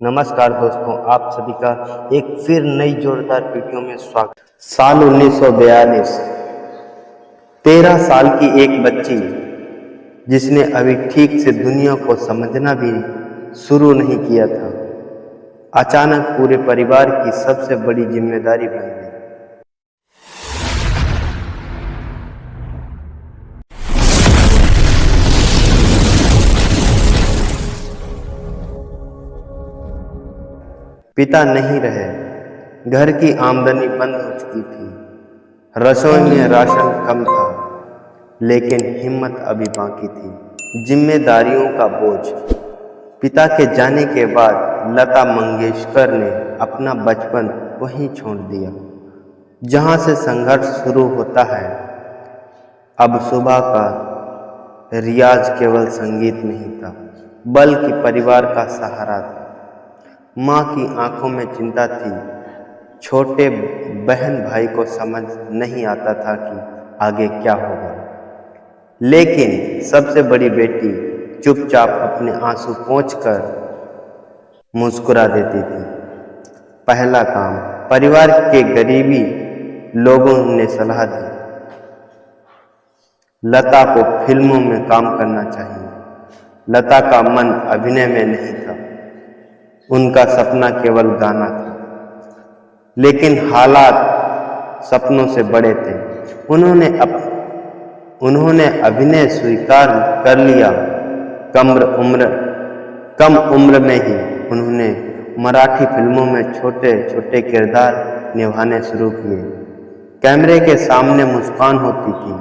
नमस्कार दोस्तों, आप सभी का एक फिर नई जोरदार वीडियो में स्वागत। साल 1942, 13 साल की एक बच्ची जिसने अभी ठीक से दुनिया को समझना भी शुरू नहीं किया था, अचानक पूरे परिवार की सबसे बड़ी जिम्मेदारी बन गई। पिता नहीं रहे, घर की आमदनी बंद हो चुकी थी, रसोई में राशन कम था, लेकिन हिम्मत अभी बाकी थी। जिम्मेदारियों का बोझ। पिता के जाने के बाद लता मंगेशकर ने अपना बचपन वहीं छोड़ दिया जहां से संघर्ष शुरू होता है। अब सुबह का रियाज केवल संगीत नहीं था, बल्कि परिवार का सहारा था। माँ की आंखों में चिंता थी। छोटे बहन भाई को समझ नहीं आता था कि आगे क्या होगा, लेकिन सबसे बड़ी बेटी चुपचाप अपने आंसू पोंछकर मुस्कुरा देती थी। पहला काम, परिवार के गरीबी लोगों ने सलाह दी, लता को फिल्मों में काम करना चाहिए। लता का मन अभिनय में नहीं था, उनका सपना केवल गाना था, लेकिन हालात सपनों से बड़े थे। उन्होंने अभिनय स्वीकार कर लिया। कम उम्र में ही उन्होंने मराठी फिल्मों में छोटे छोटे किरदार निभाने शुरू किए। कैमरे के सामने मुस्कान होती थी,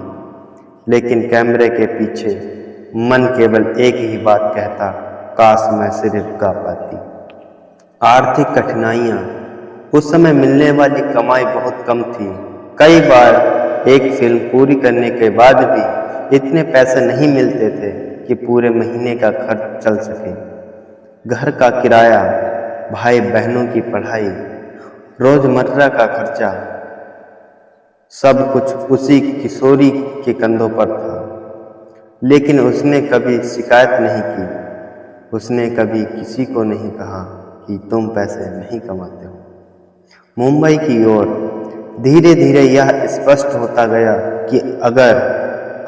लेकिन कैमरे के पीछे मन केवल एक ही बात कहता, काश मैं सिर्फ गा पाती। आर्थिक कठिनाइयाँ। उस समय मिलने वाली कमाई बहुत कम थी। कई बार एक फिल्म पूरी करने के बाद भी इतने पैसे नहीं मिलते थे कि पूरे महीने का खर्च चल सके। घर का किराया, भाई बहनों की पढ़ाई, रोजमर्रा का खर्चा, सब कुछ उसी किशोरी के कंधों पर था। लेकिन उसने कभी शिकायत नहीं की। उसने कभी किसी को नहीं कहा कि तुम पैसे नहीं कमाते हो। मुंबई की ओर धीरे धीरे यह स्पष्ट होता गया कि अगर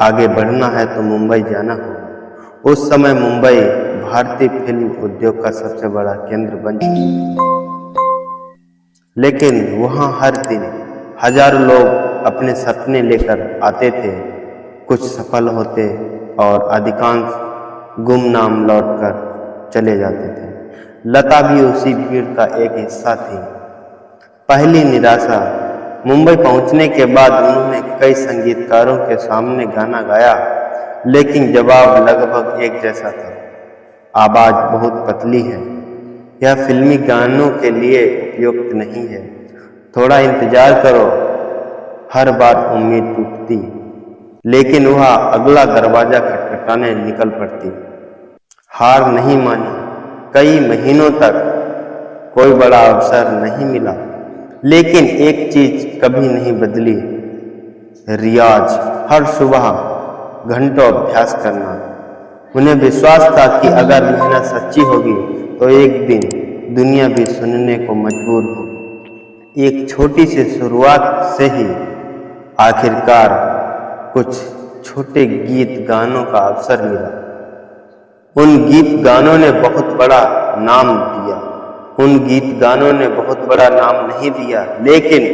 आगे बढ़ना है तो मुंबई जाना होगा। उस समय मुंबई भारतीय फिल्म उद्योग का सबसे बड़ा केंद्र बन चुकी थी, लेकिन वहां हर दिन हजारों लोग अपने सपने लेकर आते थे। कुछ सफल होते और अधिकांश गुमनाम लौटकर चले जाते थे। लता भी उसी भीड़ का एक हिस्सा थी। पहली निराशा। मुंबई पहुंचने के बाद उन्होंने कई संगीतकारों के सामने गाना गाया, लेकिन जवाब लगभग एक जैसा था, आवाज बहुत पतली है, यह फिल्मी गानों के लिए उपयुक्त नहीं है, थोड़ा इंतजार करो। हर बार उम्मीद टूटती, लेकिन वह अगला दरवाजा खटखटाने निकल पड़ती। हार नहीं मानी। कई महीनों तक कोई बड़ा अवसर नहीं मिला, लेकिन एक चीज कभी नहीं बदली, रियाज। हर सुबह घंटों अभ्यास करना। उन्हें विश्वास था कि अगर मेहनत सच्ची होगी तो एक दिन दुनिया भी सुनने को मजबूर होगी। एक छोटी सी शुरुआत से ही आखिरकार कुछ छोटे गीत गानों का अवसर मिला। उन गीत गानों ने बहुत बड़ा नाम दिया। उन गीत गानों ने बहुत बड़ा नाम नहीं दिया, लेकिन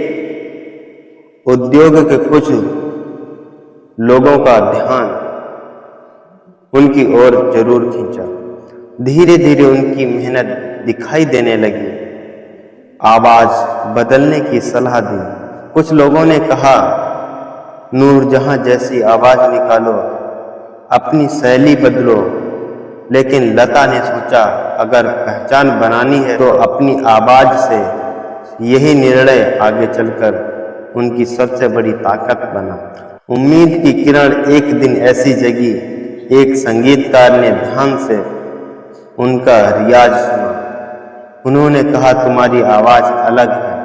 उद्योग के कुछ लोगों का ध्यान उनकी ओर जरूर खींचा। धीरे धीरे उनकी मेहनत दिखाई देने लगी। आवाज बदलने की सलाह दी। कुछ लोगों ने कहा, नूरजहां जैसी आवाज निकालो, अपनी शैली बदलो। लेकिन लता ने सोचा, अगर पहचान बनानी है तो अपनी आवाज से। यही निर्णय आगे चलकर उनकी सबसे बड़ी ताकत बना। उम्मीद की किरण एक दिन ऐसी जगी, एक संगीतकार ने ध्यान से उनका रियाज सुना। उन्होंने कहा, तुम्हारी आवाज अलग है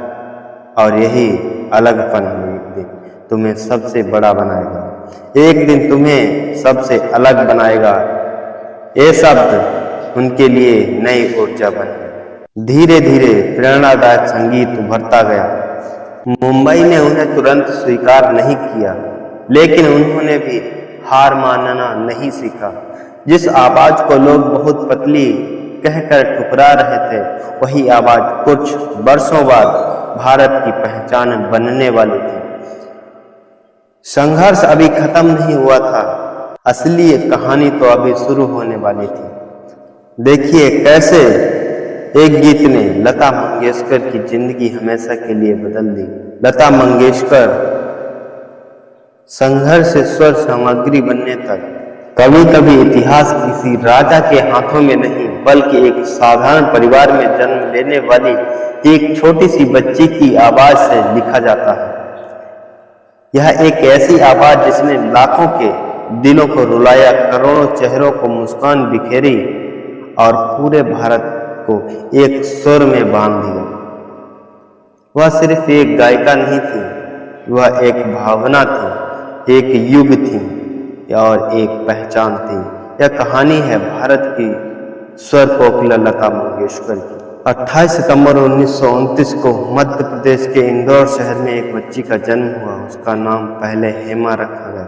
और यही अलगपन तुम्हें सबसे बड़ा बनाएगा। एक दिन तुम्हें सबसे अलग बनाएगा। ये शब्द उनके लिए नई ऊर्जा बन गए। धीरे धीरे प्रेरणादायक संगीत उभरता गया। मुंबई ने उन्हें तुरंत स्वीकार नहीं किया, लेकिन उन्होंने भी हार मानना नहीं सीखा। जिस आवाज को लोग बहुत पतली कहकर ठुकरा रहे थे, वही आवाज कुछ वर्षों बाद भारत की पहचान बनने वाली थी। संघर्ष अभी खत्म नहीं हुआ था, असली कहानी तो अभी शुरू होने वाली थी। देखिए कैसे एक गीत ने लता मंगेशकर की जिंदगी हमेशा के लिए बदल दी। लता मंगेशकर संघर्ष से स्वर सामग्री बनने तक कभी कभी इतिहास किसी राजा के हाथों में नहीं, बल्कि एक साधारण परिवार में जन्म लेने वाली एक छोटी सी बच्ची की आवाज से लिखा जाता है। यह एक ऐसी आवाज जिसने लाखों के दिलों को रुलाया, करोड़ों चेहरों को मुस्कान बिखेरी और पूरे भारत को एक सुर में बांध दिया। वह सिर्फ एक गायिका नहीं थी, वह एक भावना थी, एक युग थी और एक पहचान थी। यह कहानी है भारत की स्वर कोकिला लता मंगेशकर की। 28 सितंबर 1929 को मध्य प्रदेश के इंदौर शहर में एक बच्ची का जन्म हुआ। उसका नाम पहले हेमा रखा गया,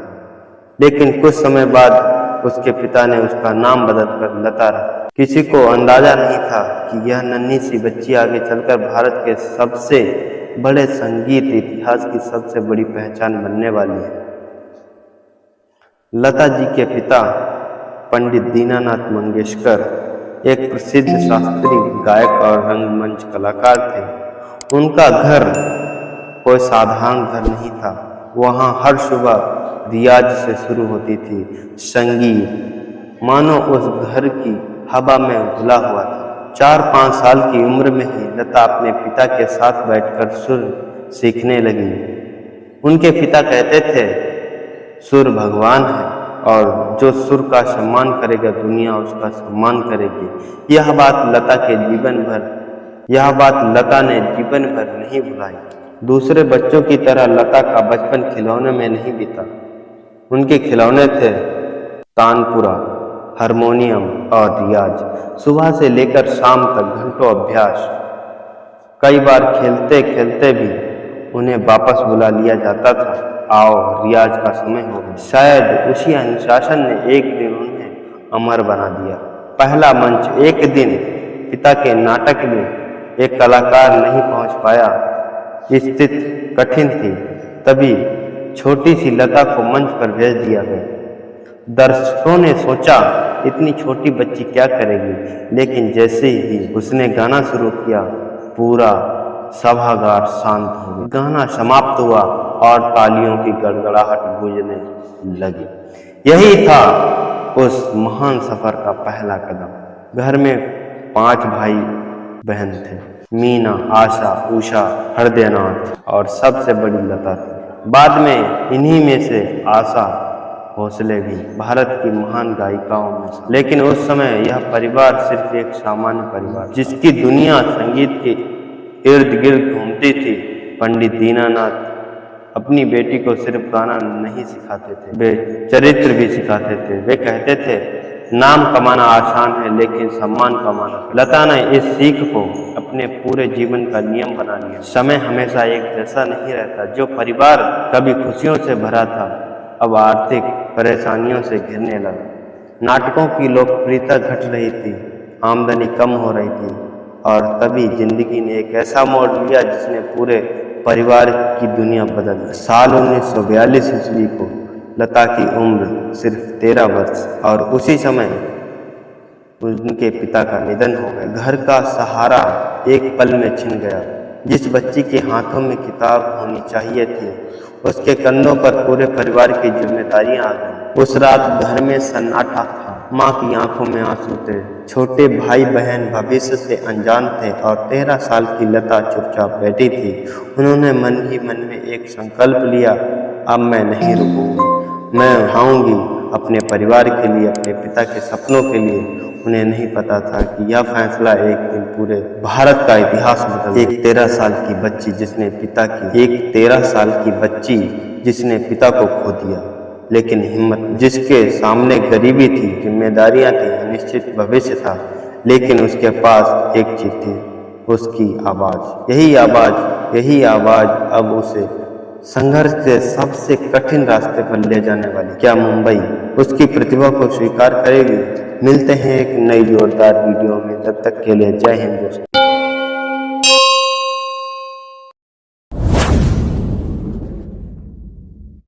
लेकिन कुछ समय बाद उसके पिता ने उसका नाम बदलकर लता रखा। किसी को अंदाजा नहीं था कि यह नन्ही सी बच्ची आगे चलकर भारत के सबसे बड़े संगीत इतिहास की सबसे बड़ी पहचान बनने वाली है। लता जी के पिता पंडित दीनानाथ मंगेशकर एक प्रसिद्ध शास्त्रीय गायक और रंगमंच कलाकार थे। उनका घर कोई साधारण घर नहीं था। वहाँ हर सुबह रियाज से शुरू होती थी। संगीत मानो उस घर की हवा में घुला हुआ था। 4-5 साल की उम्र में ही लता अपने पिता के साथ बैठकर सुर सीखने लगी। उनके पिता कहते थे, सुर भगवान है और जो सुर का सम्मान करेगा दुनिया उसका सम्मान करेगी। यह बात लता ने जीवन भर नहीं भुलाई। दूसरे बच्चों की तरह लता का बचपन खिलौने में नहीं बीता। उनके खिलौने थे तानपुरा, हारमोनियम और रियाज। सुबह से लेकर शाम तक घंटों अभ्यास। कई बार खेलते खेलते भी उन्हें वापस बुला लिया जाता था, आओ रियाज का समय हो गया। शायद उसी अनुशासन ने एक दिन उन्हें अमर बना दिया। पहला मंच। एक दिन पिता के नाटक में एक कलाकार नहीं पहुंच पाया। स्थिति कठिन थी। तभी छोटी सी लता को मंच पर भेज दिया गया। दर्शकों ने सोचा इतनी छोटी बच्ची क्या करेगी, लेकिन जैसे ही उसने गाना शुरू किया पूरा सभागार शांत हो गया। गाना समाप्त हुआ और तालियों की गड़गड़ाहट गूंजने लगी। यही था उस महान सफर का पहला कदम। घर में 5 भाई बहन थे, मीना, आशा, उषा, हृदयनाथ और सबसे बड़ी लता थी। बाद में इन्हीं में से आशा भोसले भी भारत की महान गायिकाओं में से। लेकिन उस समय यह परिवार सिर्फ एक सामान्य परिवार, जिसकी दुनिया संगीत के इर्द गिर्द घूमती थी। पंडित दीनानाथ अपनी बेटी को सिर्फ गाना नहीं सिखाते थे, वे चरित्र भी सिखाते थे। वे कहते थे, नाम कमाना आसान है लेकिन सम्मान कमाना। लता ने इस सीख को अपने पूरे जीवन का नियम बना लिया। समय हमेशा एक जैसा नहीं रहता। जो परिवार कभी खुशियों से भरा था, अब आर्थिक परेशानियों से घिरने लगा। नाटकों की लोकप्रियता घट रही थी, आमदनी कम हो रही थी और तभी जिंदगी ने एक ऐसा मोड़ लिया जिसने पूरे परिवार की दुनिया बदल दी। साल 1942 ईस्वी को लता की उम्र सिर्फ 13 वर्ष और उसी समय उनके पिता का निधन हो गया। घर का सहारा एक पल में छिन गया। जिस बच्ची के हाथों में किताब होनी चाहिए थी, उसके कंधों पर पूरे परिवार की जिम्मेदारियां आ गई। उस रात घर में सन्नाटा था। माँ की आंखों में आंसू थे। छोटे भाई बहन भविष्य से अनजान थे और 13 साल की लता चुपचाप बैठी थी। उन्होंने मन ही मन में एक संकल्प लिया, अब मैं नहीं रुकूंगी, मैं उठाऊंगी अपने परिवार के लिए, अपने पिता के सपनों के लिए। उन्हें नहीं पता था कि यह फैसला एक दिन पूरे भारत का इतिहास बदल। एक 13 साल की बच्ची जिसने पिता को खो दिया, लेकिन हिम्मत, जिसके सामने गरीबी थी, जिम्मेदारियां थी, अनिश्चित भविष्य था, लेकिन उसके पास एक चीज थी, उसकी आवाज़। यही आवाज़ अब उसे संघर्ष के सबसे कठिन रास्ते पर ले जाने वाली। क्या मुंबई उसकी प्रतिभा को स्वीकार करेगी? मिलते हैं एक नई जोरदार वीडियो में, तब तक के लिए जय हिंद दोस्तों।